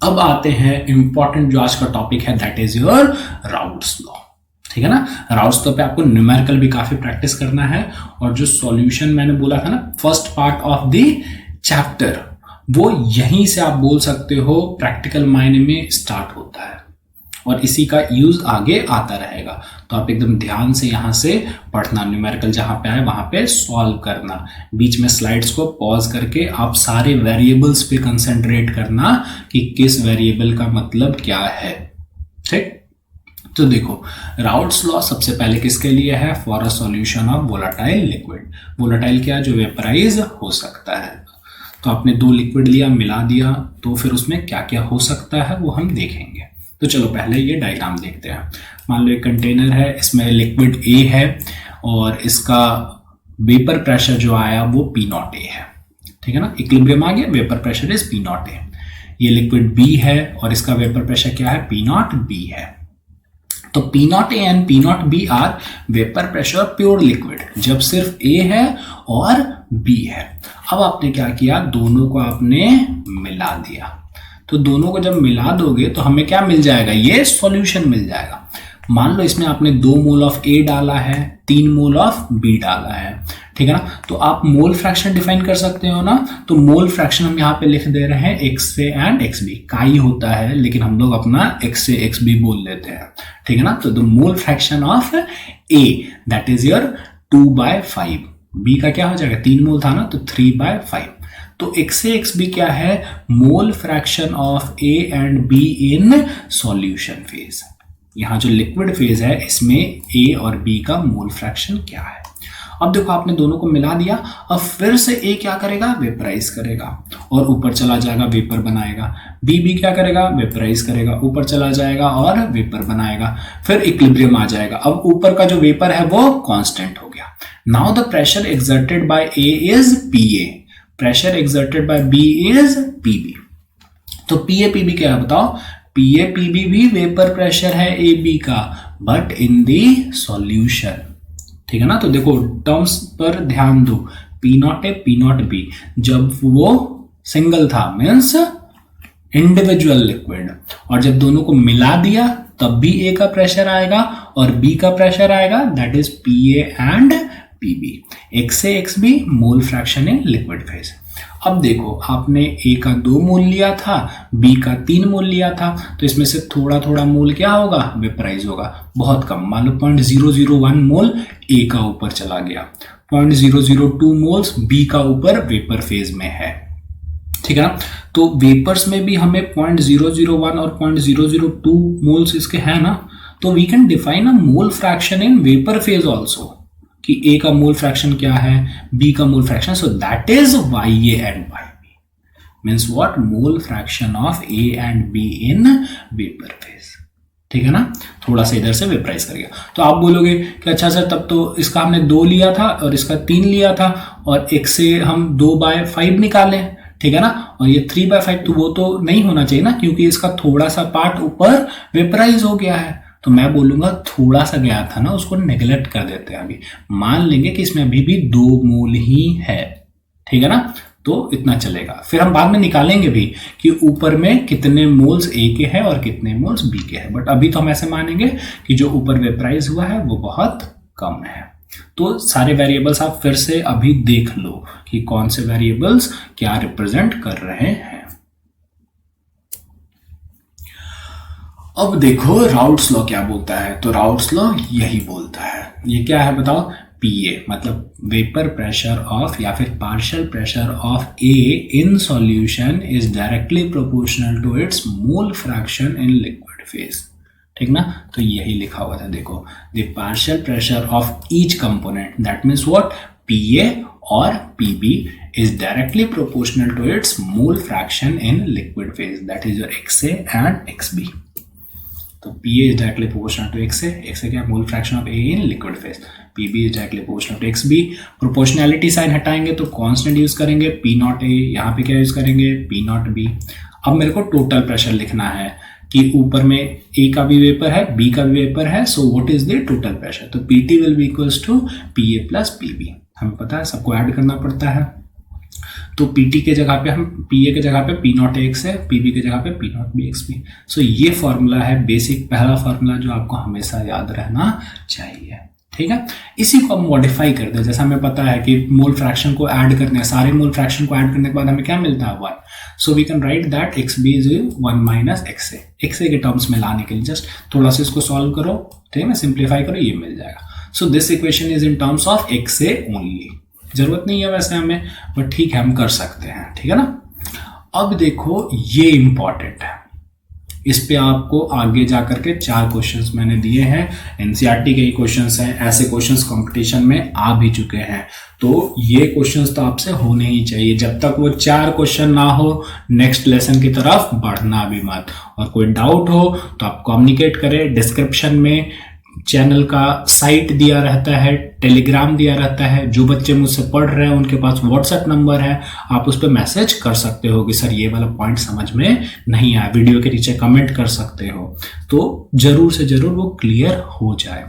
अब आते हैं इंपॉर्टेंट जो आज का टॉपिक है, that is your routes law. ठीक है ना। राउट्स लॉ पे आपको न्यूमेरिकल भी काफी प्रैक्टिस करना है, और जो सॉल्यूशन मैंने बोला था ना first part of the chapter, वो यहीं से आप बोल सकते हो प्रैक्टिकल मायने में स्टार्ट होता है, और इसी का यूज आगे आता रहेगा। तो आप एकदम ध्यान से यहां से पढ़ना, न्यूमेरिकल जहां पे आए वहां पे सॉल्व करना, बीच में स्लाइड्स को पॉज करके आप सारे वेरिएबल्स पे कंसंट्रेट करना कि किस वेरिएबल का मतलब क्या है। ठीक, तो देखो राउट्स लॉ सबसे पहले किसके लिए है, for a solution of volatile liquid. Volatile क्या, जो वेपराइज हो सकता है। तो आपने दो लिक्विड लिया, मिला दिया, तो फिर उसमें क्या क्या हो सकता है वो हम देखेंगे। तो चलो पहले ये डायग्राम देखते हैं। मान लो एक कंटेनर है, इसमें लिक्विड ए है और इसका वेपर प्रेशर जो आया वो P0 A है। ठीक है ना, इक्विलिब्रियम आ गया, vapour pressure is P0 A। ये लिक्विड B है और इसका वेपर प्रेशर क्या है, P0 B है। तो P0 A and P0 B are vapour pressure pure liquid, जब सिर्फ A है और B है। अब आपने क्या किया, दोनों को आपने मिला दिया। तो दोनों को जब मिला दोगे तो हमें क्या मिल जाएगा, ये सॉल्यूशन मिल जाएगा। मान लो इसमें आपने 2 मोल ऑफ A डाला है, 3 मोल ऑफ B डाला है। ठीक है ना, तो आप मोल फ्रैक्शन डिफाइन कर सकते हो ना। तो मोल फ्रैक्शन हम यहाँ पे लिख दे रहे हैं XA एंड XB, का ही होता है लेकिन हम लोग अपना XA XB बोल देते हैं। ठीक है ना, तो the mole fraction of A that is your 2/5, B का क्या हो जाएगा, 3 मोल था ना, तो 3/5। तो XA XB क्या है, mole fraction of A and B in solution phase. यहां जो लिक्विड फेज है इसमें A और B का मोल फ्रैक्शन क्या है। अब देखो आपने दोनों को मिला दिया, अब फिर से A क्या करेगा, वेपराइज करेगा और ऊपर चला जाएगा, वेपर बनाएगा। B क्या करेगा, वेपराइज करेगा, ऊपर चला जाएगा और वेपर बनाएगा, फिर इक्विलिब्रियम आ जाएगा। अब ऊपर का जो वेपर है वो कांस्टेंट हो गया। Now the pressure exerted by A is PA, pressure exerted by B is PB। तो PA PB क्या है बताओ, PA PB भी वेपर प्रेशर है AB का, बट इन द सॉल्यूशन। ठीक है ना, तो देखो टर्म्स पर ध्यान दो, P0 A P0 B जब वो सिंगल था मीन्स इंडिविजुअल लिक्विड, और जब दोनों को मिला दिया तब भी A का प्रेशर आएगा और B का प्रेशर आएगा, that is PA and PB। XA XB mole fraction in liquid phase. अब देखो आपने A का 2 मोल लिया था, B का 3 मोल लिया था, तो इसमें से थोड़ा थोड़ा मोल क्या होगा, वेपराइज होगा, बहुत कम। मान लो 0.001 मोल A का ऊपर चला गया, 0.002 मोल्स B का ऊपर वेपर फेज में है। ठीक है ना, तो वेपर्स में भी हमें 0.001 और 0.002 मोल्स इसके है ना, तो we can define a mole fraction in vapour phase also, कि A का मोल फ्रैक्शन क्या है, B का mole fraction, so that is YA and YB means what, mole fraction of A and B in vapour phase. ठीक है ना, थोड़ा सा इधर से वेपराइज कर गया। तो आप बोलोगे कि अच्छा सर तब तो इसका हमने 2 लिया था और इसका 3 लिया था और एक से हम 2/5 निकाले। ठीक है ना, और ये 3/5 तो वो तो नहीं होना चाहिए ना, क्योंकि इसका थोड़ा सा पार्ट ऊपर वेपराइज हो गया है। तो मैं बोलूंगा थोड़ा सा गया था ना, उसको नेग्लेक्ट कर देते हैं। अभी मान लेंगे कि इसमें अभी भी 2 मोल ही है। ठीक है ना, तो इतना चलेगा, फिर हम बाद में निकालेंगे भी कि ऊपर में कितने मोल्स A के हैं और कितने मोल्स B के हैं, बट अभी तो हम ऐसे मानेंगे कि जो ऊपर वेपराइज हुआ है वो बहुत कम है। तो सारे वेरिएबल्स आप फिर से अभी देख लो कि कौन से वेरिएबल्स क्या रिप्रेजेंट कर रहे हैं। अब देखो राउट्स लॉ क्या बोलता है, तो राउट्स लॉ यही बोलता है। ये क्या है बताओ, PA मतलब वेपर प्रेशर ऑफ या फिर partial pressure of A in solution is directly proportional to its mole fraction in liquid phase. ठीक ना, तो यही लिखा हुआ था, देखो the partial pressure of each component that means what, PA और PB is directly proportional to its mole fraction in liquid phase, that is your XA and XB। तो PA is directly proportional to XA, XA क्या मोल fraction of A in liquid phase, PB is directly proportional to XB। Proportionality sign हटाएंगे तो constant use करेंगे, P0 A, यहाँ पे क्या use करेंगे, P0 B। अब मेरे को टोटल प्रेशर लिखना है कि ऊपर में A का भी वेपर है, B का भी वेपर है, so what is the total pressure, तो PT will be equals to PA plus PB। हमें पता है सबको ऐड करना पड़ता है। तो पीटी के जगह पे हम पीए के जगह पे पी नॉट एक्स है, पीबी के जगह पे p naught b x b. So ये फॉर्मूला है बेसिक पहला फॉर्मूला जो आपको हमेशा याद रहना चाहिए, ठीक है। इसी को हम मॉडिफाई करते हैं, जैसा हमें पता है कि मोल फ्रैक्शन को ऐड करने, सारे मोल फ्रैक्शन को ऐड करने के बाद हमें क्या मिलता है, y। So we can write that x b is 1 minus x a, x a के टर्म्स में लाने के लिए जस्ट थोड़ा सा इसको सॉल्व करो, ठीक है, सिंप्लीफाई करो, ये मिल जाएगा। So this equation is in terms of x A only. जरूरत नहीं है वैसे हमें, बट ठीक है हम कर सकते हैं, ठीक है ना। अब देखो ये इंपॉर्टेंट है, इस पे आपको आगे जाकर के 4 क्वेश्चंस मैंने दिए हैं, एनसीईआरटी के ही क्वेश्चंस हैं, ऐसे क्वेश्चंस कंपटीशन में आ भी चुके हैं, तो ये क्वेश्चंस तो आपसे होने ही चाहिए। जब तक वो 4 क्वेश्चन ना हो नेक्स्ट लेसन की तरफ बढ़ना भी मत। और कोई डाउट हो तो आप कम्युनिकेट करें, डिस्क्रिप्शन में चैनल का साइट दिया रहता है, टेलीग्राम दिया रहता है, जो बच्चे मुझसे पढ़ रहे हैं उनके पास व्हाट्सएप नंबर है, आप उस पर मैसेज कर सकते हो कि सर ये वाला पॉइंट समझ में नहीं आया, वीडियो के नीचे कमेंट कर सकते हो, तो जरूर से जरूर वो क्लियर हो जाए,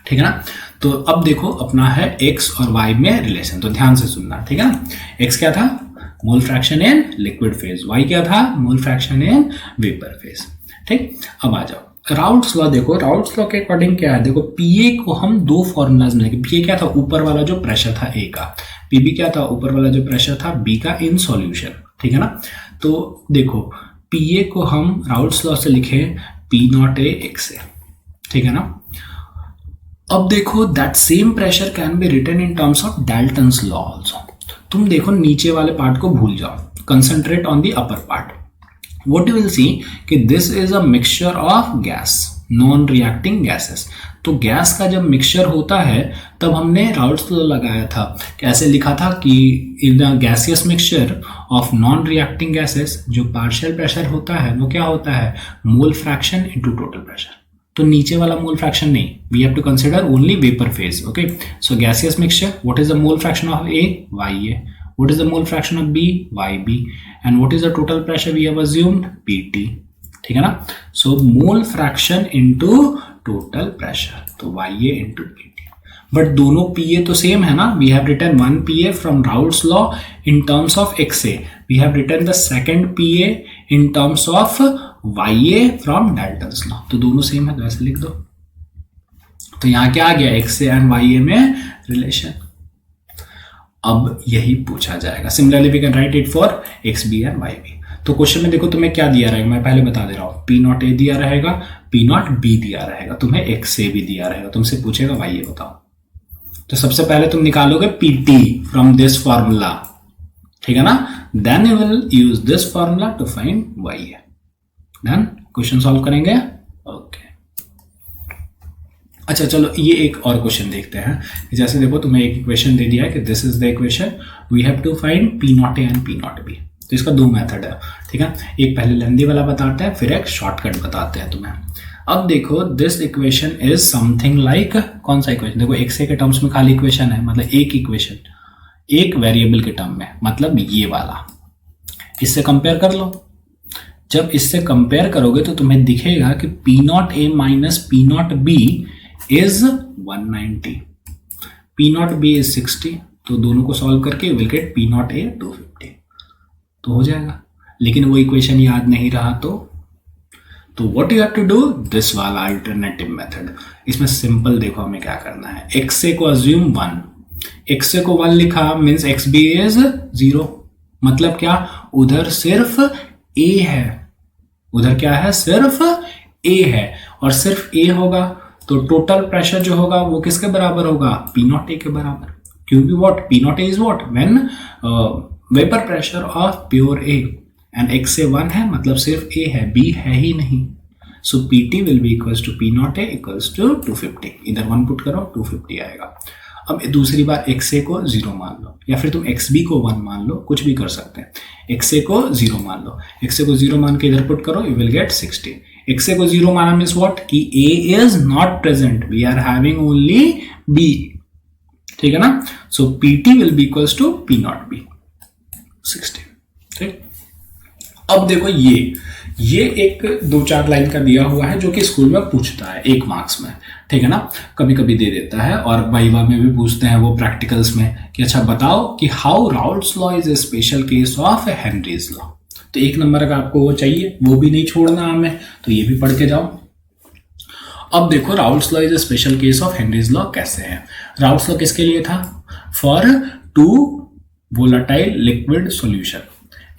ठीक है ना। तो अब देखो अपना है एक्स और वाई में रिलेशन, तो ध्यान से सुनना, ठीक है ना। एक्स क्या था, mole fraction in liquid phase, Y क्या था, mole fraction in vapour phase, ठीक। अब आ जाओ राउट्स लॉ, देखो राउट्स लॉ के अकॉर्डिंग क्या है, देखो पीए को हम 2 फॉर्मूलाज में, पीए क्या था, ऊपर वाला जो प्रेशर था ए का, पीबी क्या था, ऊपर वाला जो प्रेशर था बी का इन सॉल्यूशन, ठीक है ना। तो देखो पीए को हम राउट्स लॉ से लिखे P naught A x A, ठीक है ना। अब देखो that same pressure can be written in terms of Dalton's law also. तुम देखो नीचे वाले पार्ट को भूल जाओ, concentrate on the upper part. What you will see कि this is a mixture of gas, non-reacting gases। तो गैस का जब मिक्सचर होता है तब हमने राउट्स लॉ लगाया था, कैसे लिखा था कि in the gaseous mixture of non reacting gases जो पार्शियल प्रेशर होता है वो क्या होता है, mole fraction into total pressure. तो नीचे वाला मोल फ्रैक्शन नहीं, we have to consider only vapour phase, okay. So gaseous mixture, what is the mole fraction of A, Y A, what is the mole fraction of B, YB, and what is the total pressure we have assumed, PT, ठीक है ना। so mole fraction into total pressure, तो YA into PT, but दोनों PA तो same है ना, we have written one PA from Raoult's law in terms of XA, we have written the second PA in terms of YA from Dalton's law, तो दोनों same है तो ऐसे लिख दो। तो यहाँ क्या आ गया, XA and YA में रिलेशन। अब यही पूछा जाएगा, similarly we can write it for X B and Y B. तो क्वेश्चन में देखो तुम्हें क्या दिया रहेगा, मैं पहले बता दे रहा हूँ, पी नॉट ए दिया रहेगा, पी नॉट बी दिया रहेगा, तुम्हें एक्स ए भी दिया रहेगा, तुमसे पूछेगा वाई ए बताओ। तो सबसे पहले तुम निकालोगे P T from this formula, ठीक है ना, then you will use this formula to find Y A, then question solve करेंगे, ओके। अच्छा चलो ये एक और क्वेश्चन देखते हैं, जैसे देखो तुम्हें एक इक्वेशन दे दिया है कि this is the equation, we have to find P naught A and P naught B. तो इसका 2 मेथड है, ठीक है, एक पहले लेंदी वाला बताते हैं फिर एक शॉर्टकट बताते हैं तुम्हें। अब देखो this equation is something like, कौन सा इक्वेशन, देखो एक्स ए के टर्म्स में खाली इक्वेशन है, मतलब एक इक्वेशन एक वेरिएबल के टर्म में, मतलब ये वाला, इससे कंपेयर कर लो। जब इससे कंपेयर करोगे तो तुम्हें दिखेगा कि P naught A minus P naught B is 190, P not B is 60, तो दोनों को सॉल्व करके will get P not A 250, तो हो जाएगा। लेकिन वो इक्वेशन याद नहीं रहा तो what you have to do, this वाला अल्टरनेटिव मेथड। इसमें सिंपल देखो हमें क्या करना है, एक्स ए को अज्यूम 1, एक्स ए को 1 लिखा मीन्स एक्स बी इज 0, मतलब क्या, उधर सिर्फ A है, उधर क्या है, सिर्फ A है, और सिर्फ A होगा तो टोटल प्रेशर जो होगा वो किसके बराबर होगा, पी नॉट ए के बराबर, क्योंकि what, p naught a is what, when vapour pressure of pure a, and x a 1 है मतलब सिर्फ ए है, बी है ही नहीं। So p t will be equals to P naught a equals to 250, इधर 1 पुट करो 250 आएगा। अब दूसरी बार एक्स ए को 0 मान लो, या फिर तुम एक्स बी को 1 मान लो, कुछ भी कर सकते हैं। एक्स ए को 0 मान लो, एक्स ए को 0 मान के इधर पुट करो, you will get 60। X a को 0 माना मीन्स व्हाट, कि a is not present, we are having only b, ठीक है ना। So p t will be equals to P naught b 60, ठीक। अब देखो ये एक 2-4 लाइन का दिया हुआ है जो कि स्कूल में पूछता है 1 मार्क्स में, ठीक है ना, कभी कभी दे देता है, और वाइवा में भी पूछते हैं वो प्रैक्टिकल्स में कि अच्छा बताओ कि how Raoult's law is a special case of Henry's law. तो 1 नंबर का आपको वो चाहिए, वो भी नहीं छोड़ना हमें, तो ये भी पढ़ के जाओ। अब देखो Raoult's law is a special case of Henry's law कैसे है। राउल्ट्स लॉ किसके लिए था? For 2 volatile liquid solution.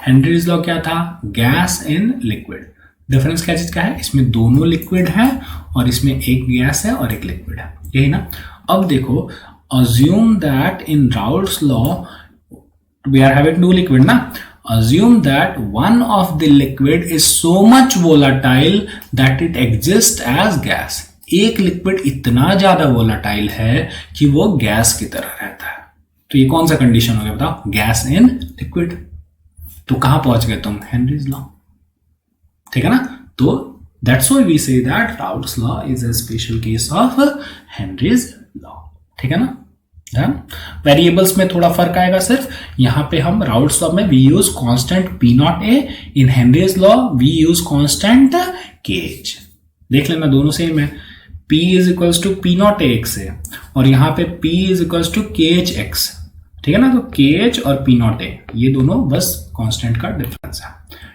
Henry's law क्या था? Gas in liquid. डिफरेंस क्या चीज का है? इसमें दोनों लिक्विड है और इसमें एक गैस है और एक लिक्विड है, यही ना। अब देखो, assume that in Raoult's law we are having 2 liquid ना, assume that one of the liquid is so much volatile that it exists as gas। एक लिक्विड इतना ज्यादा वोलाटाइल है कि वो गैस की तरह रहता है। तो ये कौन सा कंडीशन हो गया बताओ? Gas in liquid. तो कहां पहुंच गए तुम? हेनरीज लॉ, ठीक है ना। तो that's why we say that Raoult's law is a special case of Henry's law, ठीक है ना। वेरिएबल्स में थोड़ा फर्क आएगा सिर्फ, यहां पे हम राउल्ट्स लॉ में we use constant P naught A, in Henry's law we use constant K H. देख लेना दोनों सेम है, P is equals to P naught A X है और यहां पे P is equals to K H X, ठीक है ना। तो के एच और पी नॉट ए ये दोनों बस कांस्टेंट का डिफरेंस है,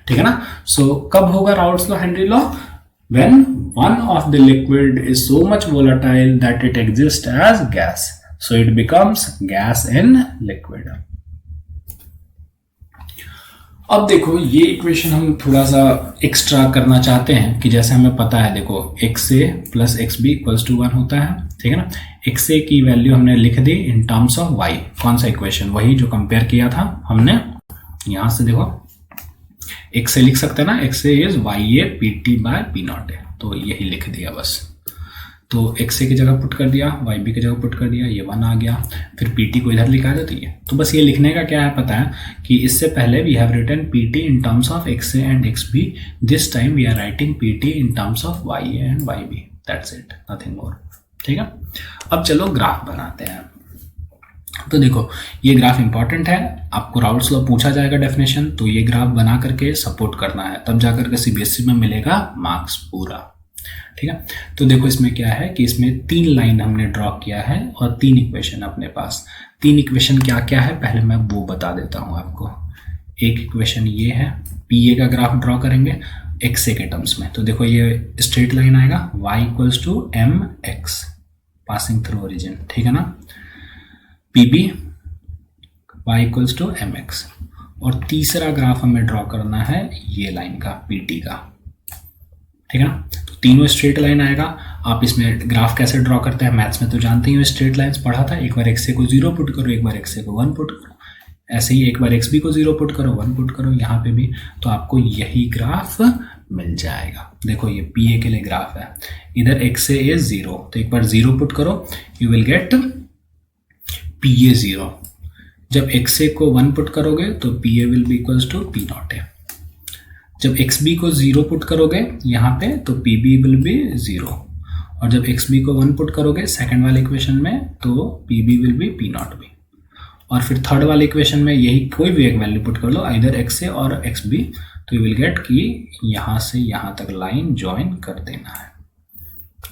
ठीक है ना। सो कब होगा Raoult's law Henry law? when one of the liquid is so much volatile that it exists as gas, so it becomes gas in liquid। अब देखो ये इक्वेशन हम थोड़ा सा एक्स्ट्रा करना चाहते हैं कि जैसे हमें पता है, देखो XA plus XB equals to 1 होता है, ठीक है ना। XA की वैल्यू हमने लिख दी इन टर्म्स ऑफ Y। कौन सा इक्वेशन? वही जो कंपेयर किया था हमने। यहां से देखो XA लिख सकते हैं ना, XA is YA PT by P naught A, तो यही लिख दिया बस। तो XA की जगह पुट कर दिया, YB की जगह पुट कर दिया, ये 1 आ गया, फिर PT को इधर लिखा जाता है। तो बस ये लिखने का क्या है पता है कि इससे पहले we have written PT in terms of XA and XB, this time we are writing PT in terms of YA and YB, that's it, nothing more, ठीक है। अब चलो ग्राफ बनाते हैं। तो देखो ये ग्राफ इंपॉर्टेंट है, आपको राउल्ट्स लॉ पूछा जाएगा डेफिनेशन, तो ये ग्राफ बना करके सपोर्ट करना है, तब जाकर के CBSE में मिलेगा मार्क्स पूरा, ठीक है। तो देखो इसमें क्या है कि इसमें 3 लाइन हमने ड्रॉ किया है और 3 इक्वेशन अपने पास। 3 इक्वेशन क्या क्या है पहले मैं वो बता देता हूं आपको। एक इक्वेशन ये है, PA का ग्राफ ड्रॉ करेंगे XA के टर्म्स में। तो देखो ये स्ट्रेट लाइन आएगा y equals to mx passing through origin, ठीक है ना। PB y equals to mx। और तीसरा ग्राफ हमें ड्रॉ करना है ये लाइन का, PT का, ठीक है ना। तो तीनों स्ट्रेट लाइन आएगा। आप इसमें ग्राफ कैसे ड्रॉ करते हैं मैथ्स में तो जानते ही हो, स्ट्रेट लाइंस पढ़ा था। एक बार XA को 0 पुट करो, एक बार XA को 1 पुट करो, ऐसे ही एक बार XB को 0 पुट करो, 1 पुट करो यहाँ पे भी, तो आपको यही ग्राफ मिल जाएगा। देखो ये PA के लिए ग्राफ है, इधर XA इज 0, तो एक बार 0 पुट करो, यू विल गेट PA 0। जब XA को 1 पुट करोगे तो PA will be equals to P naught A. जब XB को 0 पुट करोगे यहाँ पे तो PB विल बी 0, और जब XB को 1 पुट करोगे सेकंड वाले इक्वेशन में तो PB will be P not be, और फिर थर्ड वाले इक्वेशन में यही कोई भी एक वैल्यू पुट कर लो, आइदर XA और XB, तो यू विल गेट कि यहाँ से यहाँ तक लाइन ज्वाइन कर देना है,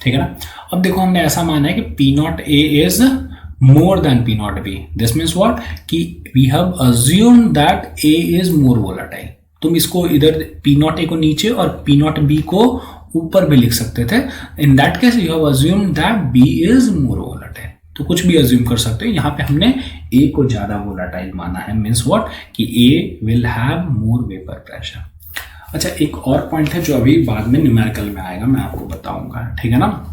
ठीक है ना। अब देखो हमने ऐसा माना है कि P not A is more than P not B। This means what? कि we have assumed that A is more volatile। तुम इसको इधर P नॉट A को नीचे और P नॉट B को ऊपर भी लिख सकते थे। In that case you have assumed that B is more volatile। तो कुछ भी assume कर सकते हो, यहाँ पे हमने A को ज्यादा volatile माना है, means what? कि A will have more vapor pressure। अच्छा एक और पॉइंट है जो अभी बाद में न्यूमेरिकल में आएगा, मैं आपको बताऊंगा, ठीक है ना।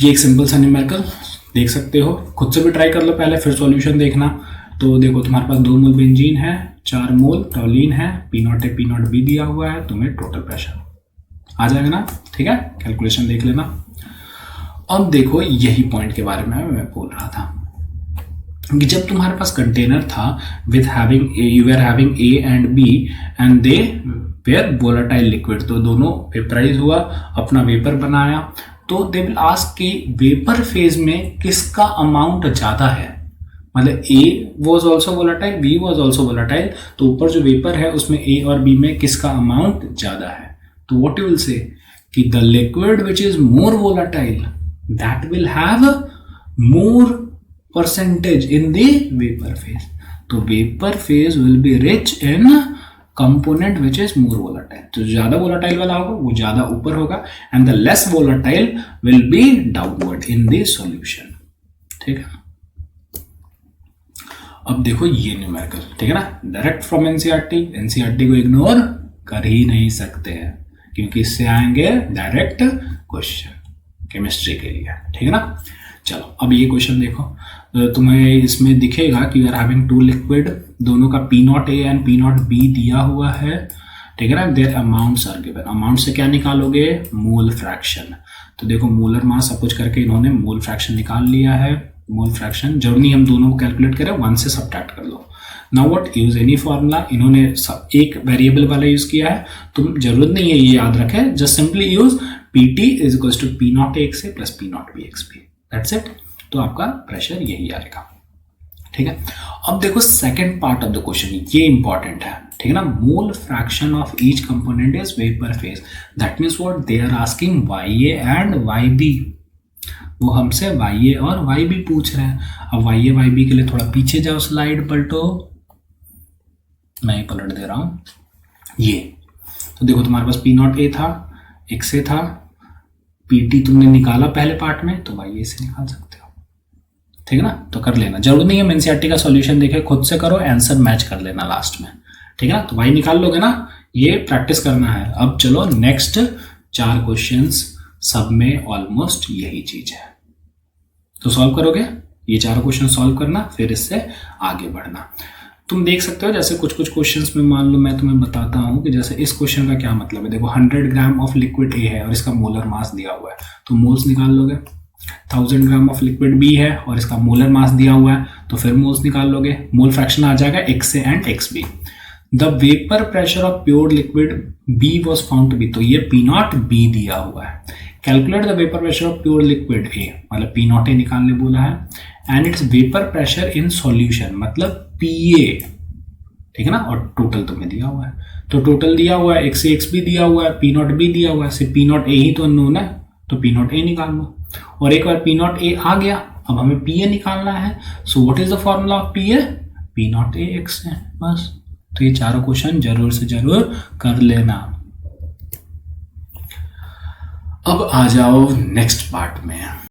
ये एक सिंपल सा न्यूमेरिकल देख सकते हो, खुद से भी ट्राई कर लो पहले, फिर सॉल्यूशन देखना। तो देखो तुम्हारे पास 2 मोल बेंजीन है, 4 मोल टॉलिन है, P not A P not B दिया हुआ है, तुम्हें टोटल प्रेशर आ जाएगा ना, ठीक है। कैलकुलेशन देख लेना। अब देखो यही पॉइंट के बारे में मैं बोल रहा था कि जब तुम्हारे पास कंटेनर था with having you are having A and B and they were volatile liquid, तो दोनों वेपराइज हुआ, अपना वेपर बनाया, तो दे विल आस्क कि वेपर फेज में किसका अमाउंट ज्यादा है, मतलब A was also volatile, B was also volatile, तो ऊपर जो वेपर है उसमें A और B में किसका अमाउंट ज्यादा है? तो what you will say that the liquid which is more volatile that will have more percentage in the vapour phase. तो vapour phase will be rich in component which is more volatile. तो ज्यादा volatile वाला होगा वो ज्यादा ऊपर होगा, and the less volatile will be downward in the solution. ठीक है. अब देखो ये न्यूमेरिकल, ठीक है ना, डायरेक्ट फ्रॉम एनसीईआरटी. एनसीईआरटी को इग्नोर कर ही नहीं सकते हैं क्योंकि इससे आएंगे डायरेक्ट क्वेश्चन केमिस्ट्री के लिए. ठीक है ना. चलो अब ये क्वेश्चन देखो, तुम्हें इसमें दिखेगा कि we are having two liquid, दोनों का P0A एंड P0B दिया हुआ है. ठीक है ना. Their amounts are given. Amount से क्या निकालोगे? Mole fraction. तो देखो मोलर मास अपोज करके इन्होंने मोल फ्रैक्शन निकाल लिया है. मोल फ्रैक्शन जरूर नहीं हम दोनों को कैलकुलेट करें, 1 से सब्ट्रैक्ट कर लो. Now what, use any formula. इन्होंने एक वेरिएबल वाला यूज किया है, तुम जरूरत नहीं है ये याद रखें, just simply use PT is equals to P0AXA plus P0BXB. That's it. तो आपका प्रेशर यही आएगा. ठीक है. अब देखो second part of the question, ये इंपॉर्टेंट है. ठीक है ना. Mole fraction of each component is vapour phase. That means what, they are asking YA and YB. वो हमसे YA और YB पूछ रहे हैं. अब YA YB के लिए थोड़ा पीछे जाओ, स्लाइड पलटो, मैं ही पलट दे रहा हूं. ये तो देखो तुम्हारे पास P0A था, XA था, PT तुमने निकाला पहले पार्ट में, तो YA से निकाल सकते हो. ठीक है ना. तो कर लेना, जरूर नहीं है एनसीईआरटी का सॉल्यूशन देखे, खुद से करो, आंसर मैच कर लेना लास्ट में. ठीक है ना. तो Y निकाल लोगे ना, ये प्रैक्टिस करना है. अब चलो नेक्स्ट 4 क्वेश्चंस, सब में ऑलमोस्ट यही चीज है. तो सॉल्व करोगे, ये 4 क्वेश्चन सॉल्व करना, फिर इससे आगे बढ़ना. तुम देख सकते हो जैसे कुछ कुछ क्वेश्चंस में, मान लो मैं तुम्हें बताता हूं कि जैसे इस क्वेश्चन का क्या मतलब है. देखो 100 ग्राम ऑफ लिक्विड A है और इसका मोलर मास दिया हुआ है, तो मोल्स निकाल लोगे. 1000 ग्राम ऑफ लिक्विड B है और इसका मोलर मास दिया हुआ है, तो फिर मोल्स निकाल लोगे. मोल फ्रैक्शन आ जाएगा XA and XB. The vapour pressure of pure liquid B was found to be, तो ये P0B दिया हुआ है. Calculate the vapour pressure of pure liquid A, मतलब P0A निकालने बोला है, and it's vapour pressure in solution, मतलब PA. ठीक है ना. और टोटल तुम्हें दिया हुआ है, तो टोटल दिया हुआ है, XA XB दिया हुआ है, P0B दिया हुआ है, सिर्फ P0A ही तो अननोन है, तो P0A निकाल लो. और एक बार P0A आ गया, अब हमें PA निकालना है. So what is the formula of PA? P0A XA. बस. तो ये 4 क्वेश्चन जरूर से जरूर कर लेना. अब आ जाओ नेक्स्ट पार्ट में.